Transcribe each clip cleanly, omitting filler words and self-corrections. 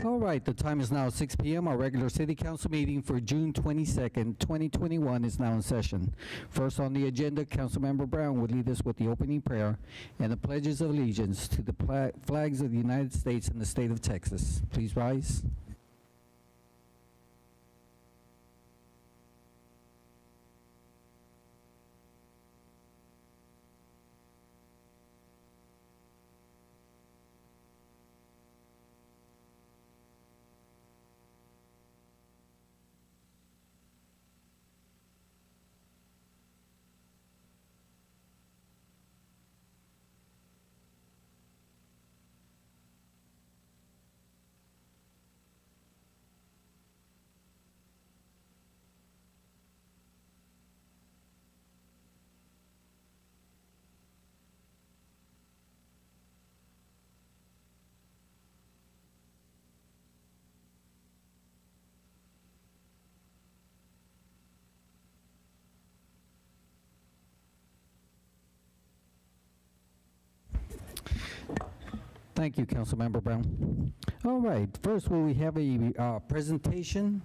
All right, the time is now 6 p.m. Our regular city council meeting for June 22nd, 2021 is now in session. First on the agenda, Councilmember Brown will lead us with the opening prayer and the pledges of allegiance to the flags of the United States and the state of Texas. Please rise. Thank you, Councilmember Brown. All right, first we have a presentation.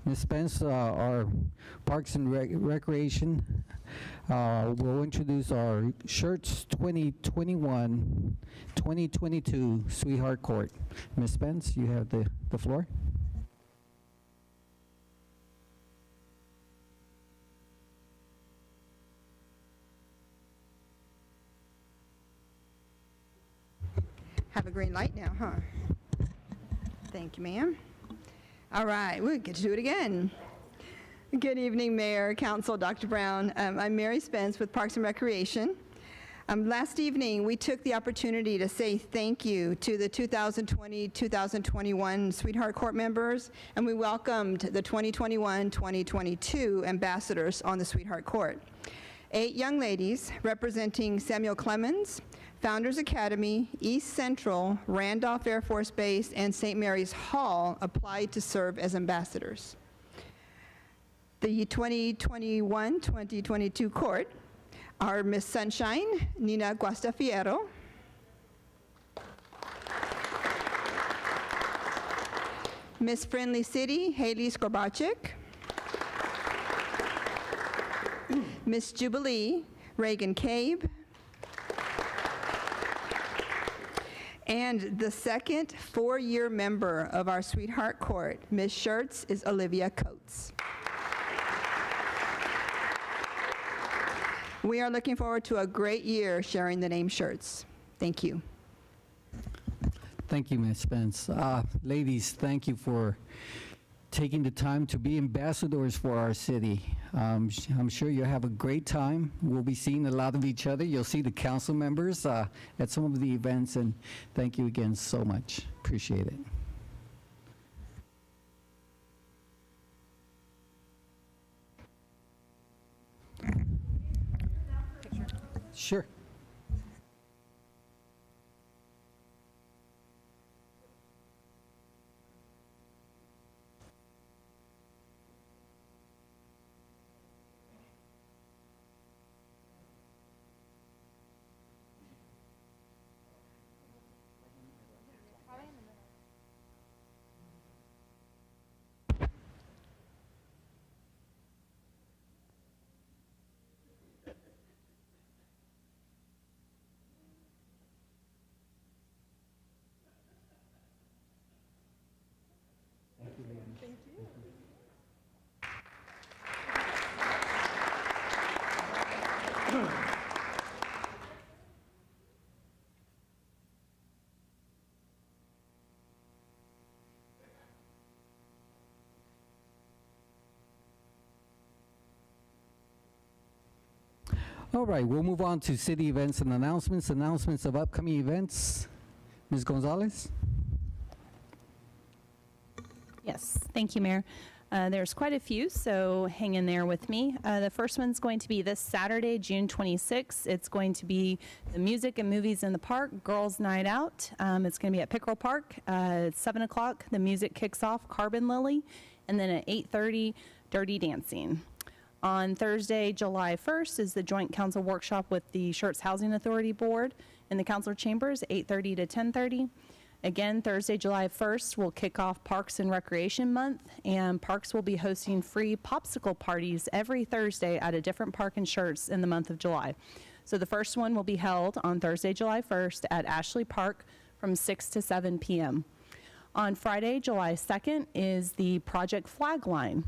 Ms. Spence, our Parks and Recreation, will introduce our Schertz 2021-2022 Sweetheart Court. Ms. Spence, you have the floor. Have a green light now, huh? Thank you, ma'am. All right, we'll get to do it again. Good evening, Mayor, Council, Dr. Brown. I'm Mary Spence with Parks and Recreation. Last evening, we took the opportunity to say thank you to the 2020-2021 Sweetheart Court members, and we welcomed the 2021-2022 ambassadors on the Sweetheart Court. 8 young ladies representing Samuel Clemens, Founders Academy, East Central, Randolph Air Force Base, and St. Mary's Hall applied to serve as ambassadors. The 2021-2022 court are Miss Sunshine, Nina Guastafiero, Miss Friendly City, Haley Skorbachik, Miss Jubilee, Reagan Cabe, and the second 4-year member of our Sweetheart Court, Ms. Schertz, is Olivia Coates. We are looking forward to a great year sharing the name Schertz. Thank you. Thank you, Ms. Spence. Ladies, thank you for taking the time to be ambassadors for our city. I'm sure you'll have a great time. We'll be seeing a lot of each other. You'll see the council members at some of the events, and thank you again so much. Appreciate it. Sure. Thank you. All right, we'll move on to city events and announcements. Announcements of upcoming events. Ms. Gonzalez? Yes, thank you, Mayor. There's quite a few, so hang in there with me. The first one's going to be this Saturday, June 26th. It's going to be the Music and Movies in the Park, Girls Night Out. It's going to be at Pickerel Park. At 7 o'clock, the music kicks off, Carbon Lily, and then at 8:30, Dirty Dancing. On Thursday, July 1st, is the Joint Council Workshop with the Schertz Housing Authority Board in the Council Chambers, 8:30 to 10:30. Again, Thursday, July 1st, we'll kick off Parks and Recreation Month, and Parks will be hosting free popsicle parties every Thursday at a different park in Schertz in the month of July. So the first one will be held on Thursday, July 1st at Ashley Park from 6 to 7 p.m. On Friday, July 2nd, is the Project Flag Line.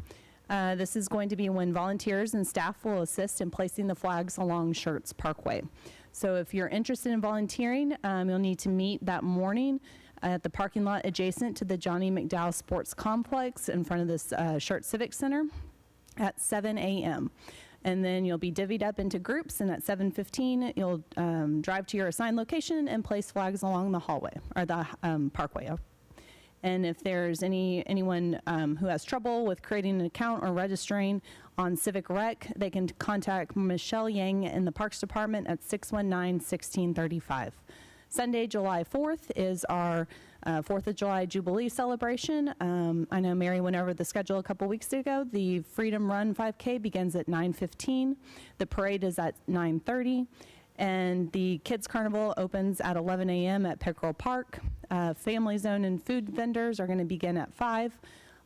This is going to be when volunteers and staff will assist in placing the flags along Schertz Parkway. So if you're interested in volunteering, you'll need to meet that morning at the parking lot adjacent to the Johnny McDowell Sports Complex in front of this Schertz Civic Center at 7 a.m. And then you'll be divvied up into groups, and at 7:15, you'll drive to your assigned location and place flags along the hallway, or the parkway. And if there's anyone who has trouble with creating an account or registering on Civic Rec, they can contact Michelle Yang in the Parks Department at 619-1635. Sunday, July 4th, is our 4th of July Jubilee celebration. I know Mary went over the schedule a couple weeks ago. The Freedom Run 5K begins at 9:15. The parade is at 9:30. And the Kids Carnival opens at 11 a.m. at Pickerel Park. Family Zone and food vendors are going to begin at 5.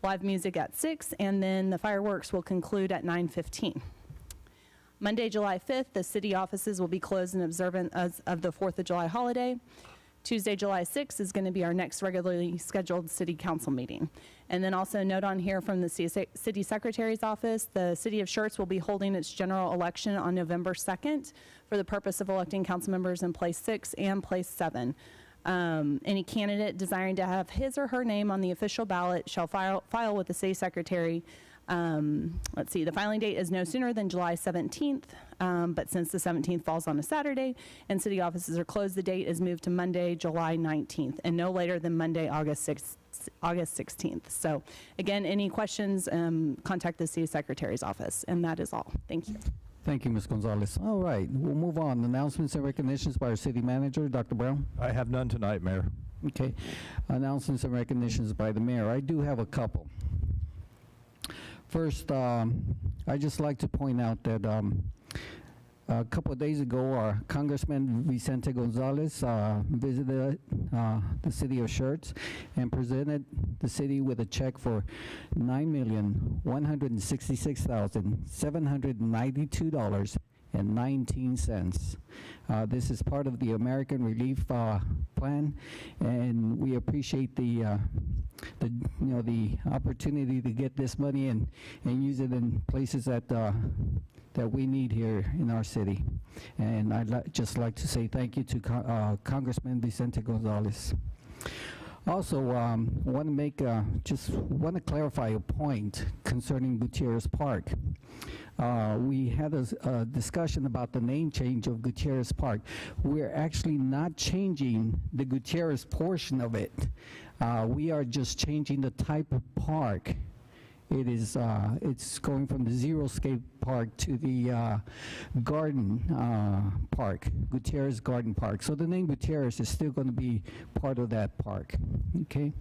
Live music at 6. And then the fireworks will conclude at 9:15. Monday, July 5th, the city offices will be closed in observance of the 4th of July holiday. Tuesday, July 6th is going to be our next regularly scheduled city council meeting. And then also note on here from the city secretary's office, the city of Schertz will be holding its general election on November 2nd for the purpose of electing council members in place 6 and place 7. Any candidate desiring to have his or her name on the official ballot shall file with the city secretary. Let's see, the filing date is no sooner than July 17th, but since the 17th falls on a Saturday and city offices are closed, the date is moved to Monday, July 19th, and no later than Monday, August 16th. So again, any questions, contact the city secretary's office, and that is all. Thank you. Thank you, Ms. Gonzalez. All right, we'll move on. Announcements and recognitions by our city manager, Dr. Brown. I have none tonight, Mayor. Okay. Announcements and recognitions by the mayor. I do have a couple. First, I'd just like to point out that a couple of days ago, our Congressman Vicente Gonzalez visited the city of Schertz and presented the city with a check for $9,166,792.19. This is part of the American Relief Plan, and we appreciate the opportunity to get this money and use it in places that we need here in our city. And I'd just like to say thank you to Congressman Vicente Gonzalez. Also, want to clarify a point concerning Gutierrez Park. We had a discussion about the name change of Gutierrez Park. We're actually not changing the Gutierrez portion of it. We are just changing the type of park. It's going from the Xeriscape Park to the Garden Park, Gutierrez Garden Park. So the name Gutierrez is still going to be part of that park, okay?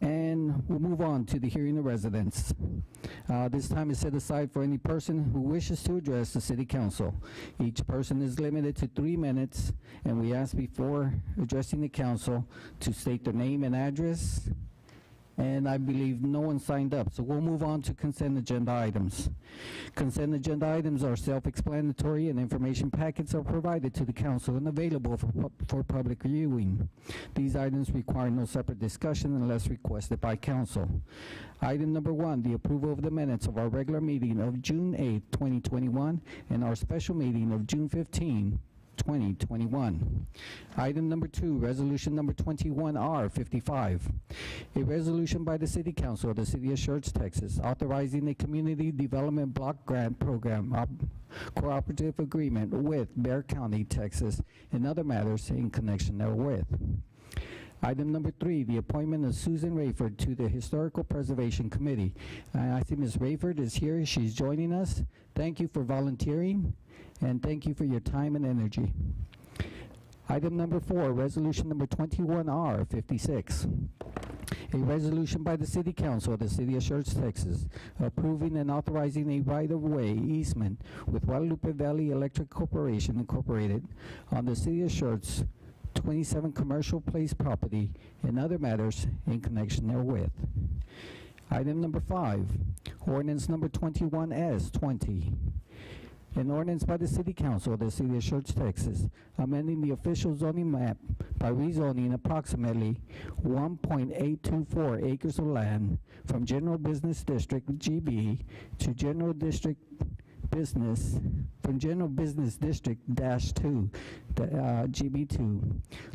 And we'll move on to the hearing of residents. This time is set aside for any person who wishes to address the city council. Each person is limited to 3 minutes, and we ask before addressing the council to state their name and address. And I believe no one signed up, so we'll move on to consent agenda items. Consent agenda items are self-explanatory, and information packets are provided to the council and available for public viewing. These items require no separate discussion unless requested by council. Item number 1, the approval of the minutes of our regular meeting of June 8, 2021, and our special meeting of June 15, 2021. Item number 2, resolution number 21R55. A resolution by the City Council of the City of Schertz, Texas, authorizing a community development block grant program cooperative agreement with Bexar County, Texas, and other matters in connection therewith. Item number 3, the appointment of Susan Rayford to the Historical Preservation Committee. I see Ms. Rayford is here. She's joining us. Thank you for volunteering, and thank you for your time and energy. Item number 4, resolution number 21R56. A resolution by the City Council of the City of Schertz, Texas, approving and authorizing a right-of-way easement with Guadalupe Valley Electric Corporation, Incorporated, on the City of Schertz 27 commercial place property, and other matters in connection therewith. Item number 5, ordinance number 21S20. An ordinance by the City Council of the City of Schertz, Texas, amending the official zoning map by rezoning approximately 1.824 acres of land from General Business District GB to General District Business, from General Business District -2, GB2,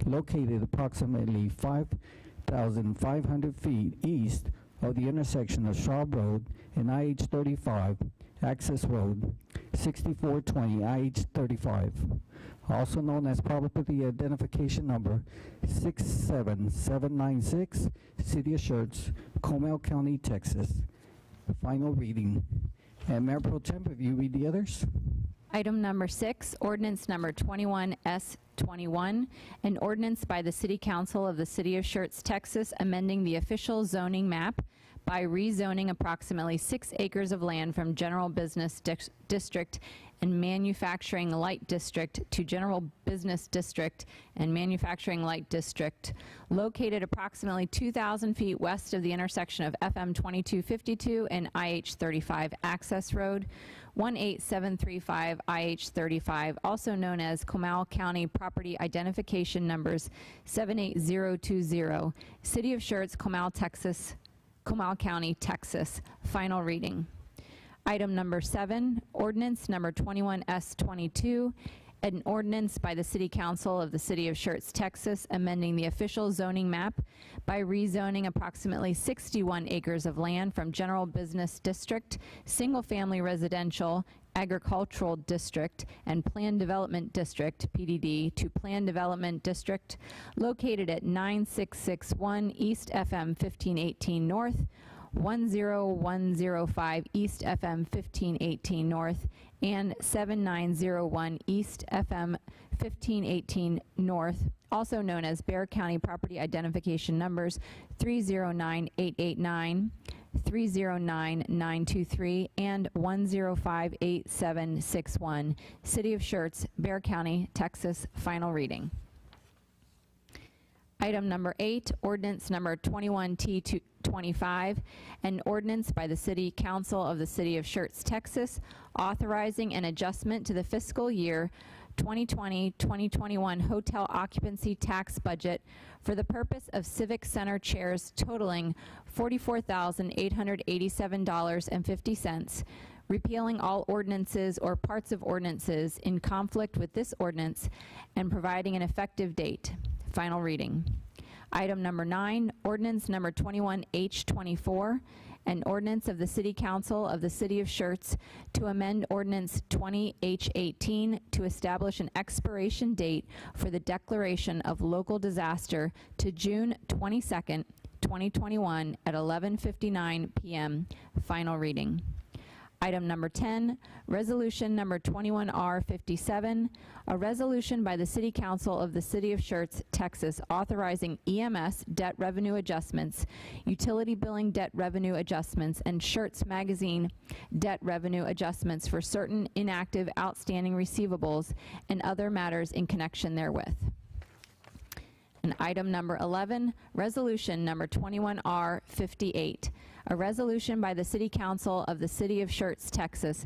located approximately 5,500 feet east of the intersection of Shaw Road and IH-35, Access Road, 6420 IH-35, also known as property identification number 67796, City of Schertz, Comal County, Texas. Final reading. And Mayor Pro Tem, if you read the others. Item number 6, ordinance number 21S21, an ordinance by the City Council of the City of Schertz, Texas, amending the official zoning map by rezoning approximately 6 acres of land from General Business District and Manufacturing Light District to General Business District and Manufacturing Light District, located approximately 2,000 feet west of the intersection of FM 2252 and IH 35 Access Road, 18735 IH 35, also known as Comal County Property Identification Numbers 78020, City of Schertz, Comal County, Texas. Final reading. Item number 7, ordinance number 21S22, an ordinance by the City Council of the City of Schertz, Texas, amending the official zoning map by rezoning approximately 61 acres of land from General Business District, Single Family Residential, Agricultural District, and Planned Development District, PDD, to Planned Development District, located at 9661 East FM 1518 North, 10105 East FM 1518 North, and 7901 East FM 1518 North, also known as Bexar County Property Identification Numbers 309889, 309923, and 1058761, City of Schertz, Bexar County, Texas. Final reading. Item number 8, ordinance number 21T25, an ordinance by the City Council of the City of Schertz, Texas, authorizing an adjustment to the fiscal year 2020-2021 hotel occupancy tax budget for the purpose of Civic Center chairs totaling $44,887.50, repealing all ordinances or parts of ordinances in conflict with this ordinance, and providing an effective date. Final reading. Item number 9, ordinance number 21H24, an ordinance of the City Council of the City of Schertz to amend ordinance 20H18 to establish an expiration date for the declaration of local disaster to June 22nd, 2021 at 11:59 p.m. Final reading. Item number 10, resolution number 21R57, a resolution by the City Council of the City of Schertz, Texas, authorizing EMS debt revenue adjustments, utility billing debt revenue adjustments, and Schertz Magazine debt revenue adjustments for certain inactive outstanding receivables and other matters in connection therewith. And item number 11, resolution number 21R58, a resolution by the City Council of the City of Schertz, Texas,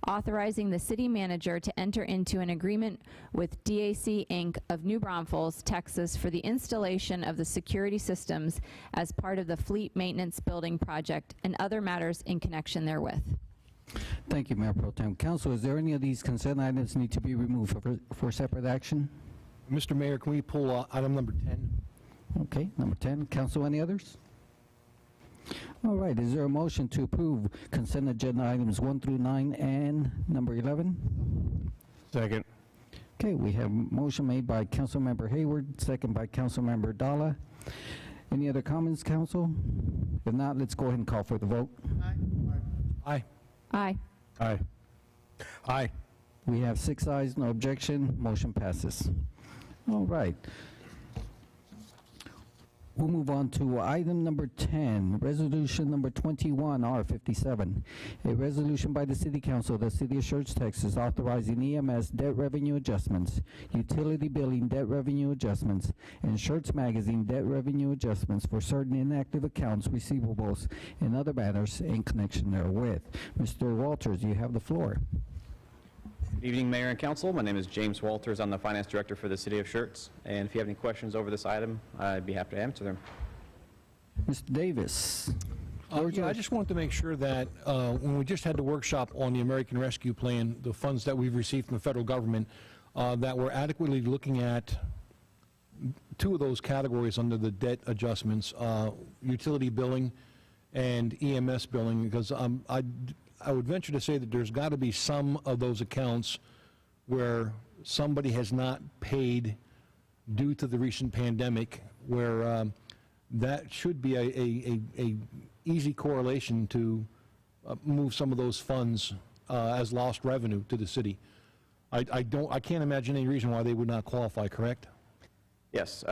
authorizing the city manager to enter into an agreement with DAC Inc. of New Braunfels, Texas, for the installation of the security systems as part of the Fleet Maintenance Building Project and other matters in connection therewith. Thank you, Mayor Pro Tem. Council, is there any of these consent items need to be removed for separate action? Mr. Mayor, can we pull item number 10? Okay, number 10. Council, any others? All right, is there a motion to approve consent agenda items 1 through 9 and number 11? Second. Okay, we have motion made by Councilmember Hayward, second by Councilmember Dalla. Any other comments, Council? If not, let's go ahead and call for the vote. Aye. Aye. Aye. Aye. We have 6 ayes, no objection, motion passes. All right. We'll move on to item number 10, resolution number 21R57. A resolution by the City Council of the City of Schertz, Texas, authorizing EMS debt revenue adjustments, utility billing debt revenue adjustments, and Schertz Magazine debt revenue adjustments for certain inactive accounts, receivables, and other matters in connection therewith. Mr. Walters, you have the floor. Good evening, Mayor and Council. My name is James Walters. I'm the Finance Director for the City of Schertz. And if you have any questions over this item, I'd be happy to answer them. Mr. Davis. Yeah, I just wanted to make sure that when we just had the workshop on the American Rescue Plan, the funds that we've received from the federal government, that we're adequately looking at two of those categories under the debt adjustments, utility billing and EMS billing, because I would venture to say that there's got to be some of those accounts where somebody has not paid due to the recent pandemic, where that should be a easy correlation to move some of those funds as lost revenue to the city. I can't imagine any reason why they would not qualify, correct? Yes,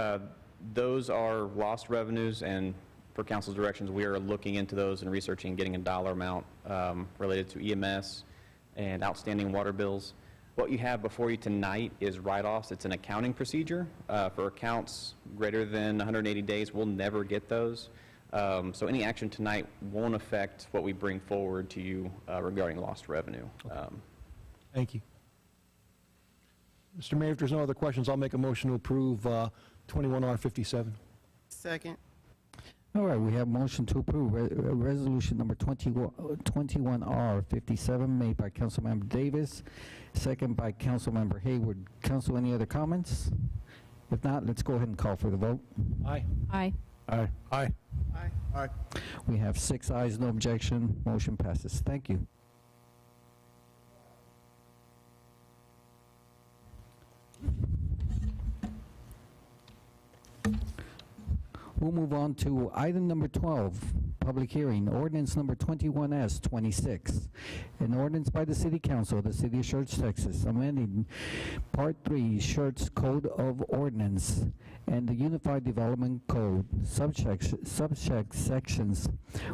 those are lost revenues, and for Council's directions, we are looking into those and researching and getting a dollar amount related to EMS and outstanding water bills. What you have before you tonight is write-offs. It's an accounting procedure. For accounts greater than 180 days, we'll never get those. So any action tonight won't affect what we bring forward to you regarding lost revenue. Thank you. Mr. Mayor, if there's no other questions, I'll make a motion to approve 21R57. Second. All right, we have motion to approve resolution number 21R57 made by Councilmember Davis, second by Councilmember Hayward. Council, any other comments? If not, let's go ahead and call for the vote. Aye. Aye. Aye. Aye. Aye. Aye. We have 6 ayes, no objection. Motion passes. Thank you. We'll move on to item number 12, public hearing, ordinance number 21S26. An ordinance by the City Council of the City of Schertz, Texas, amending Part 3 Schertz Code of Ordinance and the Unified Development Code, subsections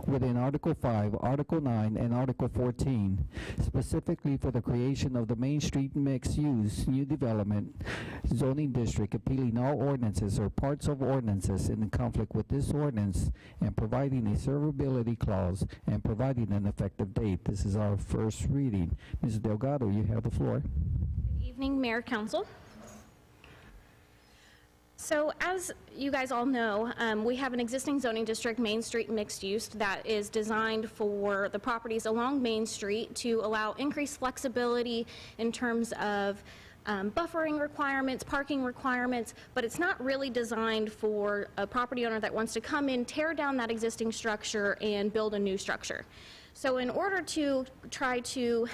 within Article 5, Article 9, and Article 14, specifically for the creation of the Main Street Mixed-Use New Development Zoning District, appealing all ordinances or parts of ordinances in conflict with this ordinance and providing a severability clause and providing an effective date. This is our first reading. Ms. Delgado, you have the floor. Good evening, Mayor, Council. So as you guys all know, we have an existing zoning district, Main Street Mixed Use, that is designed for the properties along Main Street to allow increased flexibility in terms of buffering requirements, parking requirements, but it's not really designed for a property owner that wants to come in, tear down that existing structure, and build a new structure. So in order to try to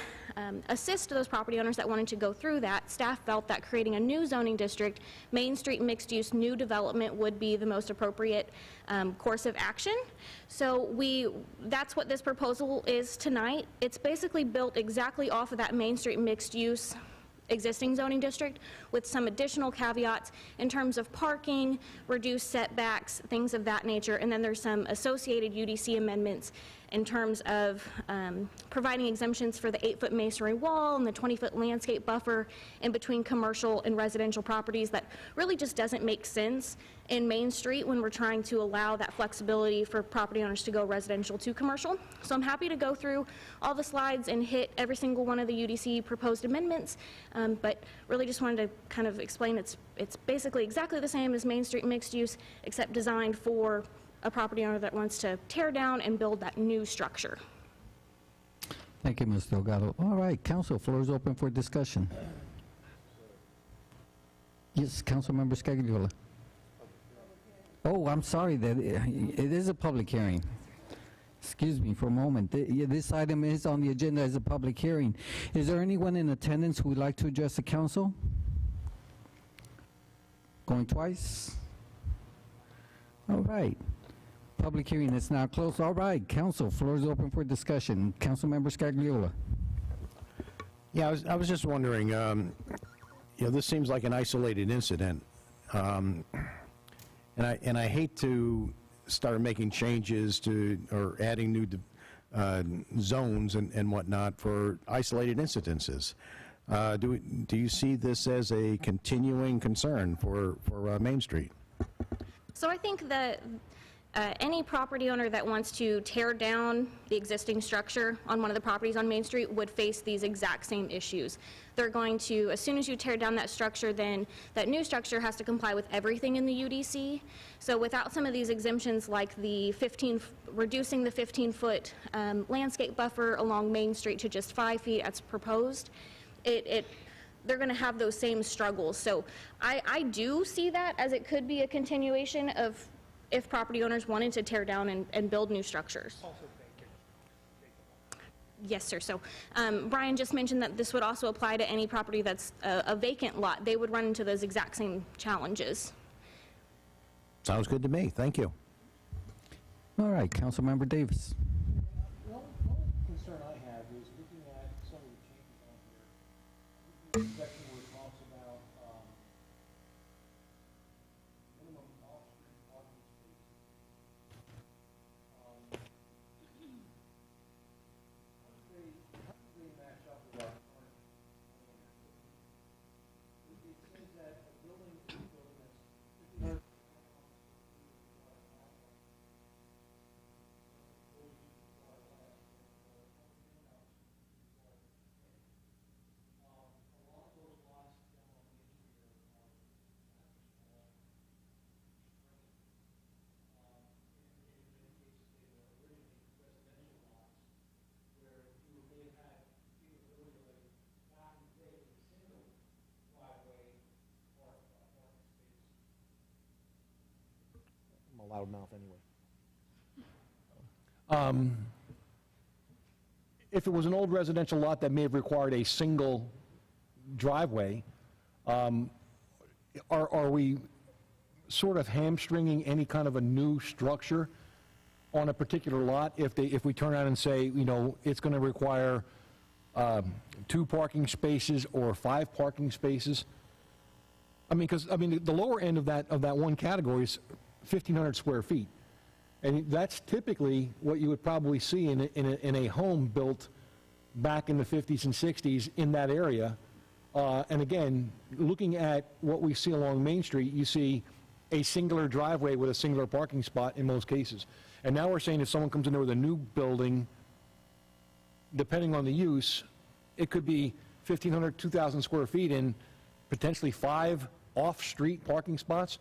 assist those property owners that wanted to go through that, staff felt that creating a new zoning district, Main Street Mixed Use New Development, would be the most appropriate course of action. So that's what this proposal is tonight. It's basically built exactly off of that Main Street Mixed Use existing zoning district with some additional caveats in terms of parking, reduced setbacks, things of that nature, and then there's some associated UDC amendments in terms of providing exemptions for the 8-foot masonry wall and the 20-foot landscape buffer in between commercial and residential properties that really just doesn't make sense in Main Street when we're trying to allow that flexibility for property owners to go residential to commercial. So I'm happy to go through all the slides and hit every single one of the UDC proposed amendments, but really just wanted to kind of explain it's basically exactly the same as Main Street Mixed Use, except designed for a property owner that wants to tear down and build that new structure. Thank you, Ms. Delgado. All right, council, floor is open for discussion. Yes, Councilmember Scagliola. Oh, I'm sorry, that it is a public hearing. Excuse me for a moment. This item is on the agenda as a public hearing. Is there anyone in attendance who would like to address the council? Going twice? All right. Public hearing is now closed. All right, council, floor is open for discussion. Councilmember Scagliola. Yeah, I was just wondering, this seems like an isolated incident. And I hate to start making changes to, or adding new zones and whatnot for isolated incidences. Do you see this as a continuing concern for Main Street? So I think that any property owner that wants to tear down the existing structure on one of the properties on Main Street would face these exact same issues. They're going to, as soon as you tear down that structure, then that new structure has to comply with everything in the UDC. So without some of these exemptions like the reducing the 15-foot landscape buffer along Main Street to just 5 feet as proposed, they're going to have those same struggles. So I do see that as it could be a continuation of if property owners wanted to tear down and build new structures. Yes, sir. So Brian just mentioned that this would also apply to any property that's a vacant lot. They would run into those exact same challenges. Sounds good to me. Thank you. All right, Councilmember Davis. The only concern I have is looking at some of the changes on here. The section where it talks about minimum off-street parking spaces. How do they match up with our current plan? It says that a building that's 1,500 I'm a loudmouth anyway. If it was an old residential lot that may have required a single driveway, are we sort of hamstringing any kind of a new structure on a particular lot if we turn around and say, you know, it's going to require 2 parking spaces or 5 parking spaces? I mean, because the lower end of that one category is 1,500 square feet, and that's typically what you would probably see in a home built back in the 50s and 60s in that area. And again, looking at what we see along Main Street, you see a singular driveway with a singular parking spot in most cases. And now we're saying if someone comes in there with a new building, depending on the use, it could be 1,500, 2,000 square feet and potentially 5 off-street parking spots.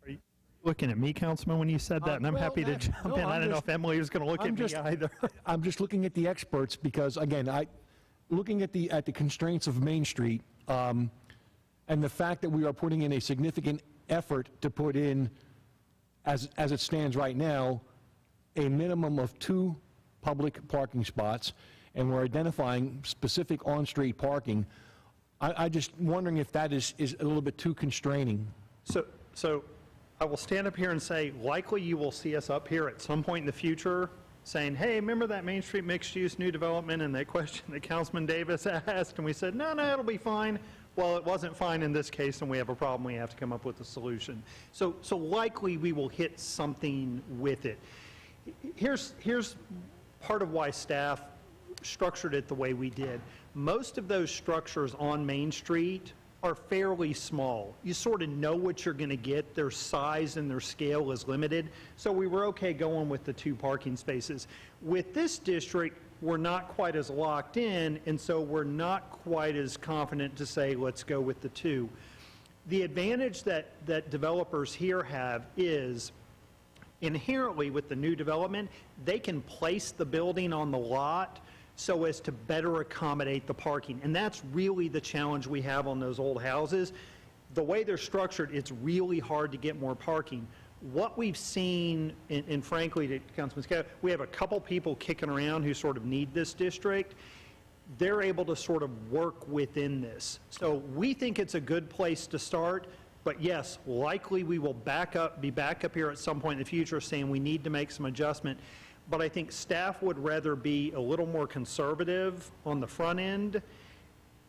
Are you looking at me, Councilman, when you said that? And I'm happy to jump in. I don't know if Emily was going to look at me either. I'm just looking at the experts because, again, looking at the constraints of Main Street, and the fact that we are putting in a significant effort to put in, as it stands right now, a minimum of 2 public parking spots, and we're identifying specific on-street parking. I just wondering if that is a little bit too constraining. So I will stand up here and say, likely you will see us up here at some point in the future saying, hey, remember that Main Street mixed-use new development and that question that Councilman Davis asked? And we said, no, it'll be fine. Well, it wasn't fine in this case, and we have a problem. We have to come up with a solution. So likely we will hit something with it. Here's part of why staff structured it the way we did. Most of those structures on Main Street are fairly small. You sort of know what you're going to get. Their size and their scale is limited. So we were okay going with the 2 parking spaces. With this district, we're not quite as locked in, and so we're not quite as confident to say, let's go with the 2. The advantage that developers here have is inherently with the new development, they can place the building on the lot so as to better accommodate the parking. And that's really the challenge we have on those old houses. The way they're structured, it's really hard to get more parking. What we've seen, and frankly, to Councilman Scott, we have a couple people kicking around who sort of need this district. They're able to sort of work within this. So we think it's a good place to start, but yes, likely we will be back up here at some point in the future saying we need to make some adjustment. But I think staff would rather be a little more conservative on the front end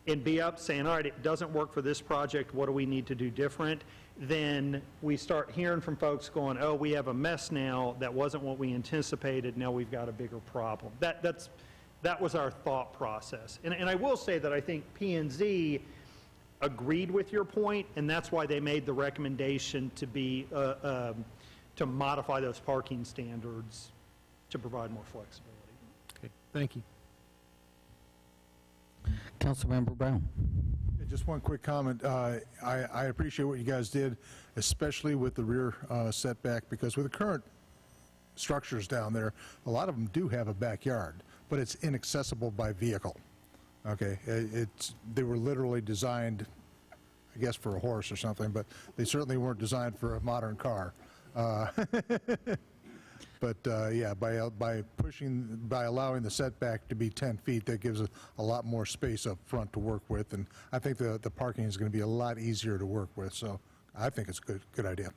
and be up saying, all right, it doesn't work for this project, what do we need to do different? Then we start hearing from folks going, oh, we have a mess now, that wasn't what we anticipated, now we've got a bigger problem. That was our thought process. And I will say that I think P&Z agreed with your point, and that's why they made the recommendation to be, to modify those parking standards to provide more flexibility. Okay, thank you. Councilmember Brown. Yeah, just one quick comment. I appreciate what you guys did, especially with the rear setback, because with the current structures down there, a lot of them do have a backyard, but it's inaccessible by vehicle. Okay, they were literally designed, I guess, for a horse or something, but they certainly weren't designed for a modern car. But yeah, by allowing the setback to be 10 feet, that gives a lot more space up front to work with, and I think the parking is going to be a lot easier to work with. So I think it's a good idea.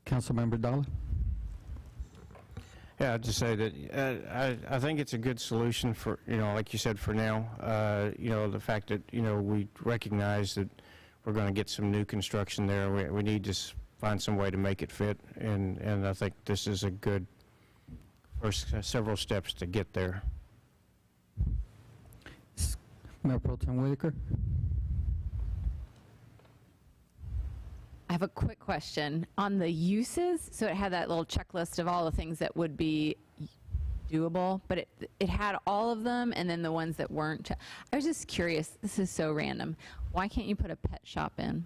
Councilmember Dollar. Yeah, I'd just say that I think it's a good solution for, like you said, for now. The fact that, we recognize that we're going to get some new construction there. We need to find some way to make it fit, and I think this is a good first several steps to get there. Mayor Pro Tem Whitaker. I have a quick question on the uses. So it had that little checklist of all the things that would be doable, but it had all of them and then the ones that weren't. I was just curious, this is so random. Why can't you put a pet shop in?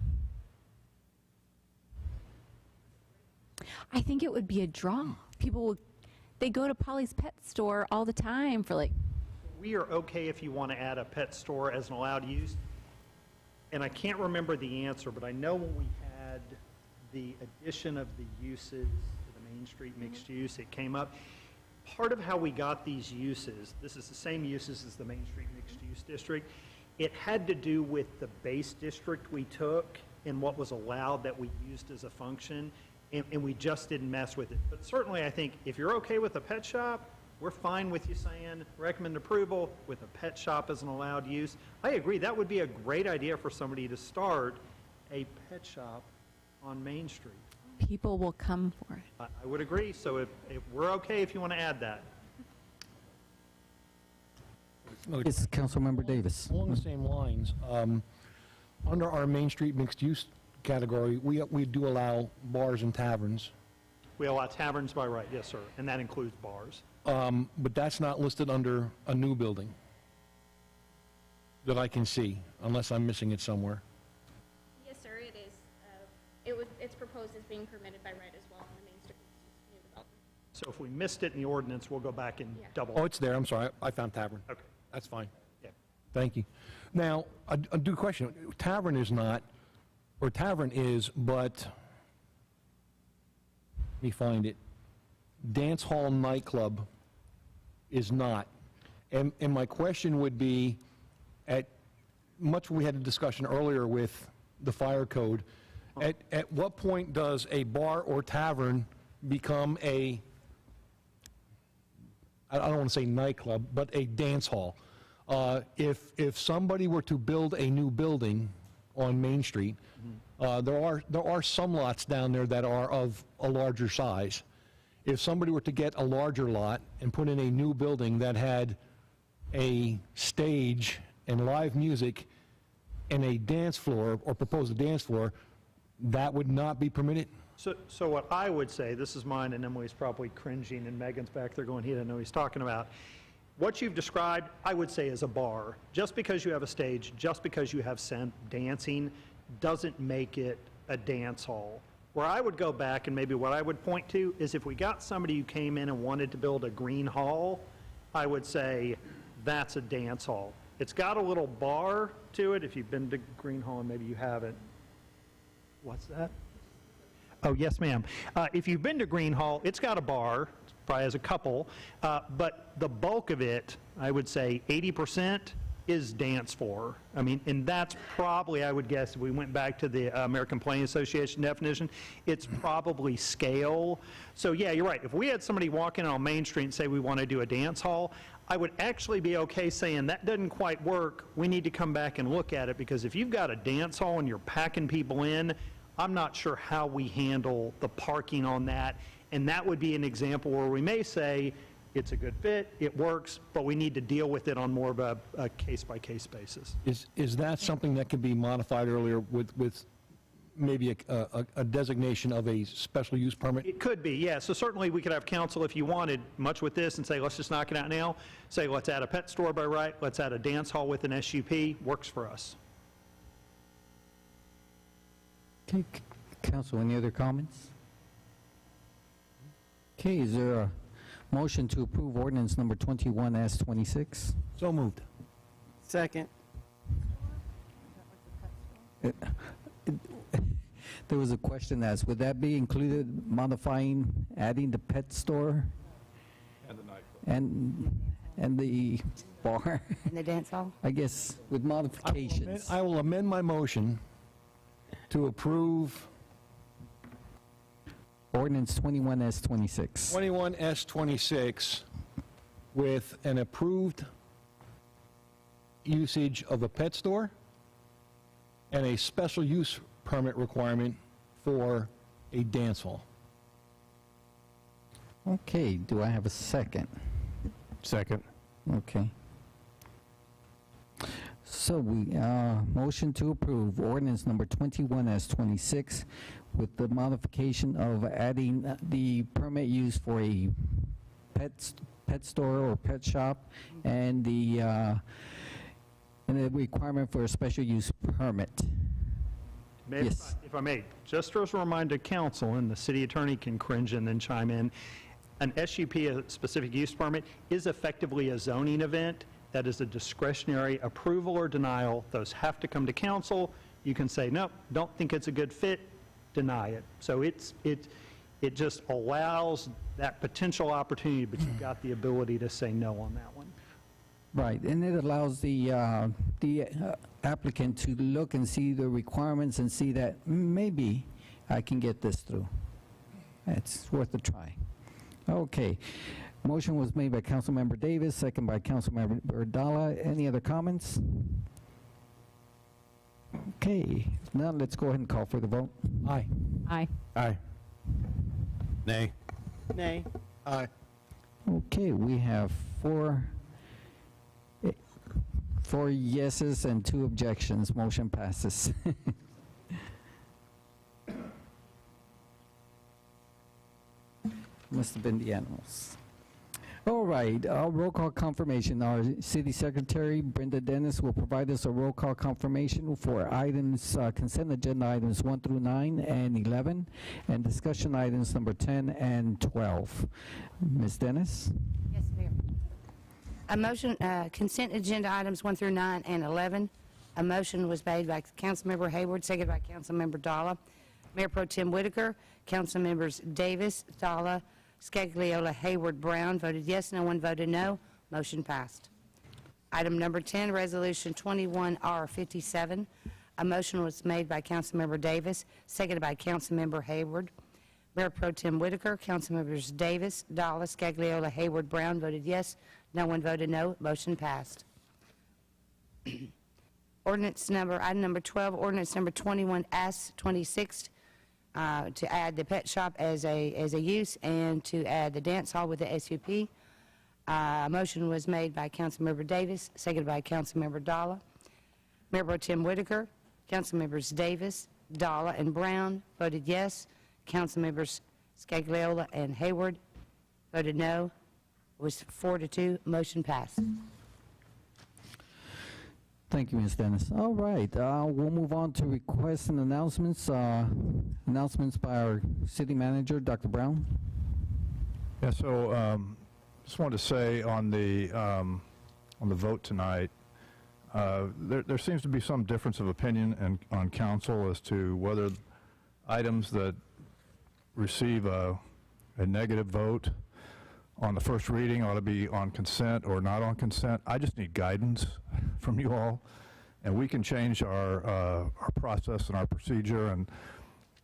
I think it would be a draw. They go to Polly's Pet Store all the time for We are okay if you want to add a pet store as an allowed use. And I can't remember the answer, but I know when we had the addition of the uses to the Main Street mixed use, it came up. Part of how we got these uses, this is the same uses as the Main Street mixed use district, it had to do with the base district we took and what was allowed that we used as a function. And we just didn't mess with it. But certainly, I think if you're okay with a pet shop, we're fine with you saying recommend approval with a pet shop as an allowed use. I agree, that would be a great idea for somebody to start a pet shop on Main Street. People will come for it. I would agree, so if we're okay if you want to add that. It's Councilmember Davis. Along the same lines, under our Main Street mixed use category, we do allow bars and taverns. We allow taverns by right, yes, sir, and that includes bars. But that's not listed under a new building that I can see, unless I'm missing it somewhere. Yes, sir, it is. It's proposed as being permitted by right as well on the Main Street new development. So if we missed it in the ordinance, we'll go back and double. Oh, it's there, I'm sorry, I found tavern. Okay. That's fine. Yeah. Thank you. Now, a due question, tavern is not, or tavern is, but, let me find it, dance hall nightclub is not. And my question would be, we had a discussion earlier with the fire code, at what point does a bar or tavern become I don't want to say nightclub, but a dance hall? If somebody were to build a new building on Main Street, there are some lots down there that are of a larger size. If somebody were to get a larger lot and put in a new building that had a stage and live music and a dance floor, or propose a dance floor, that would not be permitted? So what I would say, this is mine, and Emily's probably cringing, and Megan's back there going, he doesn't know what he's talking about. What you've described, I would say, is a bar. Just because you have a stage, just because you have dancing, doesn't make it a dance hall. Where I would go back, and maybe what I would point to, is if we got somebody who came in and wanted to build a green hall, I would say that's a dance hall. It's got a little bar to it. If you've been to Green Hall, and maybe you haven't. What's that? Oh, yes, ma'am. If you've been to Green Hall, it's got a bar, probably has a couple, but the bulk of it, I would say 80%, is dance floor. I mean, and that's probably, I would guess, if we went back to the American Planning Association definition, it's probably scale. So yeah, you're right. If we had somebody walk in on Main Street and say we want to do a dance hall, I would actually be okay saying that doesn't quite work. We need to come back and look at it, because if you've got a dance hall and you're packing people in, I'm not sure how we handle the parking on that. And that would be an example where we may say, it's a good fit, it works, but we need to deal with it on more of a case-by-case basis. Is that something that could be modified earlier with maybe a designation of a special use permit? It could be, yeah. So certainly we could have council, if you wanted, much with this, and say, let's just knock it out now. Say, let's add a pet store by right, let's add a dance hall with an SUP, works for us. Okay, council, any other comments? Okay, is there a motion to approve ordinance number 21S26? So moved. Second. There was a question asked, would that be included modifying, adding the pet store? And the nightclub. And the bar? In the dance hall? I guess with modifications. I will amend my motion to approve Ordinance 21S26. 21S26 with an approved usage of a pet store and a special use permit requirement for a dance hall. Okay, do I have a second? Second. Okay. So we, motion to approve ordinance number 21S26 with the modification of adding the permit use for a pet store or pet shop and the requirement for a special use permit. Yes. If I may, just as a reminder to council, and the city attorney can cringe and then chime in, an SUP, a specific use permit, is effectively a zoning event. That is a discretionary approval or denial. Those have to come to council. You can say, nope, don't think it's a good fit, deny it. So it just allows that potential opportunity, but you've got the ability to say no on that one. Right, and it allows the applicant to look and see the requirements and see that maybe I can get this through. It's worth a try. Okay. Motion was made by Councilmember Davis, second by Councilmember Ardala. Any other comments? Okay, now let's go ahead and call for the vote. Aye. Aye. Aye. Nay. Nay. Aye. Okay, we have four yeses and 2 objections. Motion passes. Must have been the animals. All right, roll call confirmation. Our City Secretary, Brenda Dennis, will provide us a roll call confirmation for items, consent agenda items 1 through 9 and 11, and discussion items number 10 and 12. Ms. Dennis? Yes, Mayor. A motion, consent agenda items 1 through 9 and 11. A motion was made by Councilmember Hayward, seconded by Councilmember Dalla. Mayor Pro Tem Whitaker, Councilmembers Davis, Dalla, Scagliola, Hayward, Brown voted yes, no one voted no. Motion passed. Item number 10, Resolution 21R57. A motion was made by Councilmember Davis, seconded by Councilmember Hayward. Mayor Pro Tem Whitaker, Councilmembers Davis, Dalla, Scagliola, Hayward, Brown voted yes, no one voted no. Motion passed. Item number 12, ordinance number 21S26, to add the pet shop as a use and to add the dance hall with the SUP. A motion was made by Councilmember Davis, seconded by Councilmember Dalla. Mayor Pro Tem Whitaker, Councilmembers Davis, Dalla, and Brown voted yes. Councilmembers Scagliola and Hayward voted no. It was 4-2. Motion passed. Thank you, Ms. Dennis. All right, we'll move on to requests and announcements. Announcements by our city manager, Dr. Brown. Yeah, so just wanted to say on the vote tonight, there seems to be some difference of opinion on council as to whether items that receive a negative vote on the first reading ought to be on consent or not on consent. I just need guidance from you all, and we can change our process and our procedure, and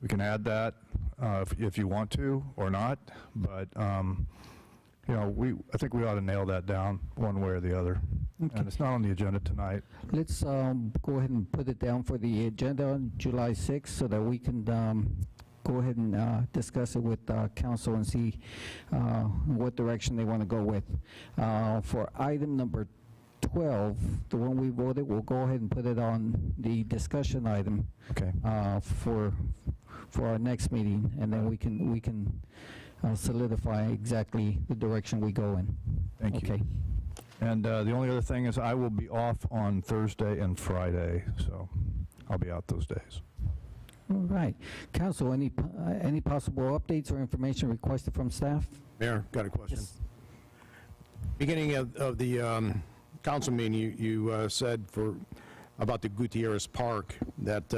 we can add that if you want to or not, but you know, I think we ought to nail that down one way or the other. Okay. And it's not on the agenda tonight. Let's go ahead and put it down for the agenda on July 6th so that we can go ahead and discuss it with council and see what direction they want to go with. For item number 12, the one we voted, we'll go ahead and put it on the discussion item Okay. for our next meeting, and then we can solidify exactly the direction we go in. Thank you. Okay. And the only other thing is I will be off on Thursday and Friday, so I'll be out those days. All right. Council, any possible updates or information requested from staff? Mayor, got a question. Yes. Beginning of the council meeting, you said about the Gutierrez Park that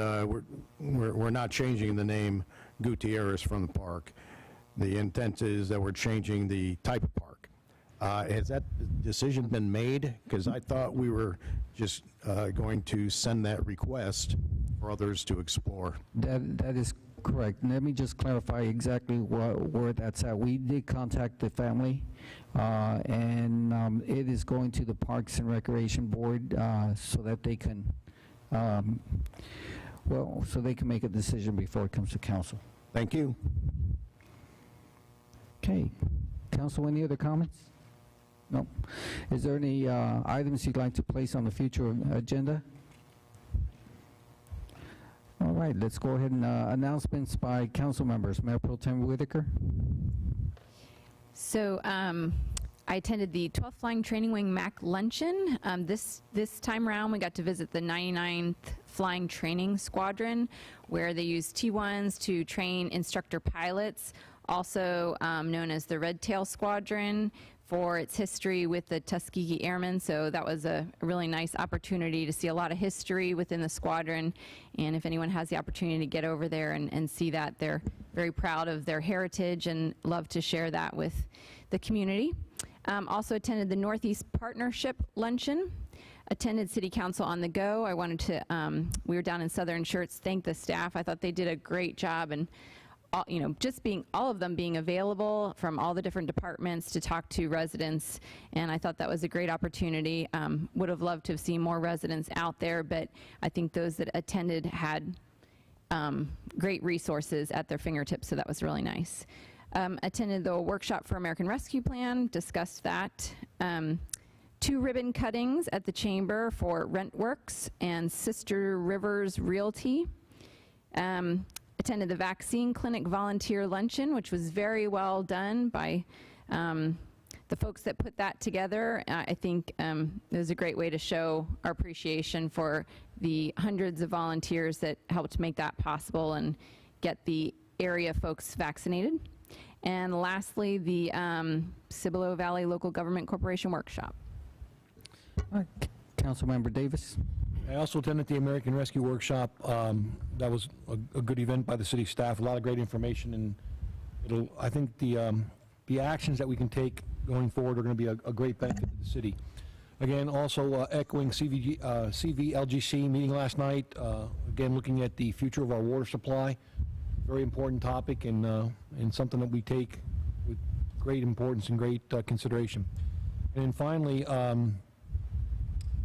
we're not changing the name Gutierrez from the park. The intent is that we're changing the type of park. Has that decision been made? Because I thought we were just going to send that request for others to explore. That is correct. Let me just clarify exactly where that's at. We did contact the family, and it is going to the Parks and Recreation Board so that they can, so they can make a decision before it comes to council. Thank you. Okay. Council, any other comments? No. Is there any items you'd like to place on the future agenda? All right, let's go ahead and announcements by council members. Mayor Pro Tem Whitaker. So I attended the 12th Flying Training Wing MAC luncheon. This time around, we got to visit the 99th Flying Training Squadron, where they use T-1s to train instructor pilots, also known as the Red Tail Squadron, for its history with the Tuskegee Airmen. So that was a really nice opportunity to see a lot of history within the squadron. And if anyone has the opportunity to get over there and see that, they're very proud of their heritage and love to share that with the community. Also attended the Northeast Partnership Luncheon. Attended City Council on the Go. I wanted to, we were down in Southern Schertz, thank the staff. I thought they did a great job, and just all of them being available from all the different departments to talk to residents, and I thought that was a great opportunity. Would have loved to have seen more residents out there, but I think those that attended had great resources at their fingertips, so that was really nice. Attended the workshop for American Rescue Plan, discussed that. 2 ribbon cuttings at the Chamber for Rentworks and Sister Rivers Realty. Attended the Vaccine Clinic Volunteer Luncheon, which was very well done by the folks that put that together. I think it was a great way to show our appreciation for the hundreds of volunteers that helped make that possible and get the area folks vaccinated. And lastly, the Cibolo Valley Local Government Corporation Workshop. Councilmember Davis. I also attended the American Rescue Workshop. That was a good event by the city staff, a lot of great information, and I think the actions that we can take going forward are going to be a great benefit to the city. Again, also echoing CVLGC meeting last night, again looking at the future of our water supply, very important topic, and something that we take with great importance and great consideration. And then finally,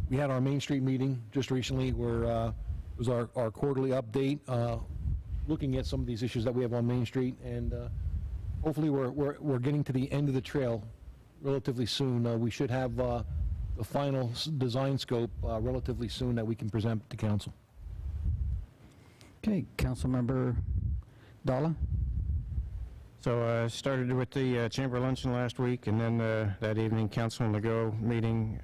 we had our Main Street meeting just recently, where it was our quarterly update, looking at some of these issues that we have on Main Street, and hopefully we're getting to the end of the trail relatively soon. We should have the final design scope relatively soon that we can present to council. Okay, Councilmember Dalla. So I started with the chamber luncheon last week, and then that evening Council on the Go meeting.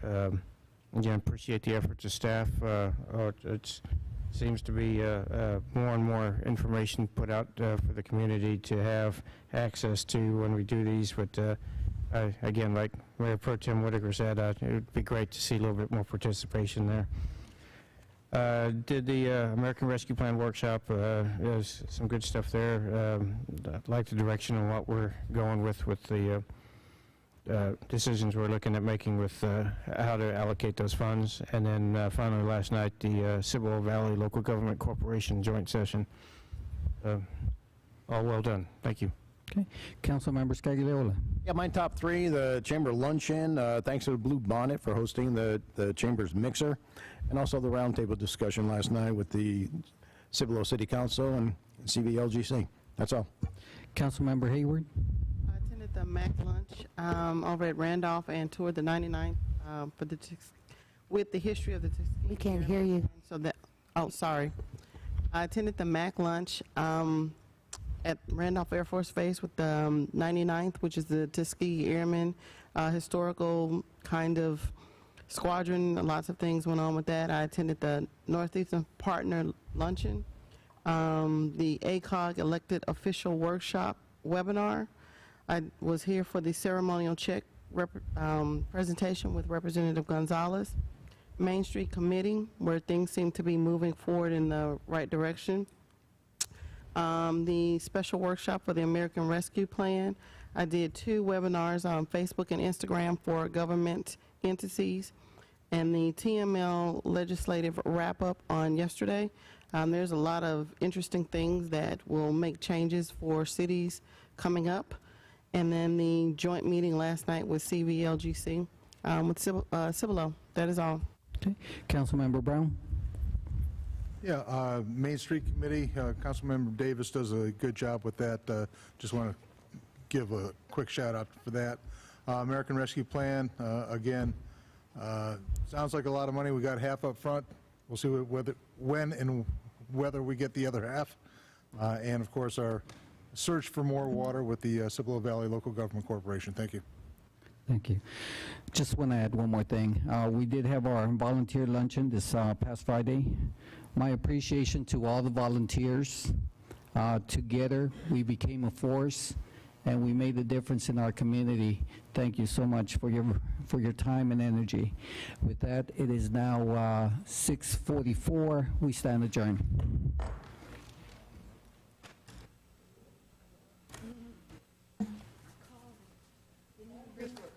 Again, appreciate the efforts of staff. It seems to be more and more information put out for the community to have access to when we do these. But again, like Mayor Pro Tem Whitaker said, it would be great to see a little bit more participation there. Did the American Rescue Plan workshop. There's some good stuff there. I like the direction on what we're going with the decisions we're looking at making with how to allocate those funds. And then finally, last night, the Cibolo Valley Local Government Corporation joint session. All well done. Thank you. Okay. Councilmember Scagliola. Yeah, my top three, the Chamber Luncheon, thanks to the Blue Bonnet for hosting the Chamber's mixer, and also the roundtable discussion last night with the Cibolo City Council and CVLGC. That's all. Councilmember Hayward. I attended the MAC lunch over at Randolph and toured the 99th for the with the history of the Tuskegee. We can't hear you. So that, oh, sorry. I attended the MAC lunch at Randolph Air Force Base with the 99th, which is the Tuskegee Airmen historical kind of squadron. Lots of things went on with that. I attended the Northeastern Partner Luncheon, the ACOG Elected Official Workshop webinar. I was here for the ceremonial check presentation with Representative Gonzalez. Main Street Committee, where things seem to be moving forward in the right direction. The special workshop for the American Rescue Plan. I did 2 webinars on Facebook and Instagram for government entities, and the TML legislative wrap-up on yesterday. There's a lot of interesting things that will make changes for cities coming up. And then the joint meeting last night with CVLGC with Cibolo. That is all. Okay. Councilmember Brown. Yeah, Main Street Committee, Councilmember Davis does a good job with that. Just want to give a quick shout out for that. American Rescue Plan, again, sounds like a lot of money. We got half up front. We'll see when and whether we get the other half. And of course, our search for more water with the Cibolo Valley Local Government Corporation. Thank you. Thank you. Just want to add one more thing. We did have our volunteer luncheon this past Friday. My appreciation to all the volunteers. Together, we became a force, and we made a difference in our community. Thank you so much for your time and energy. With that, it is now 6:44. We stand adjourned.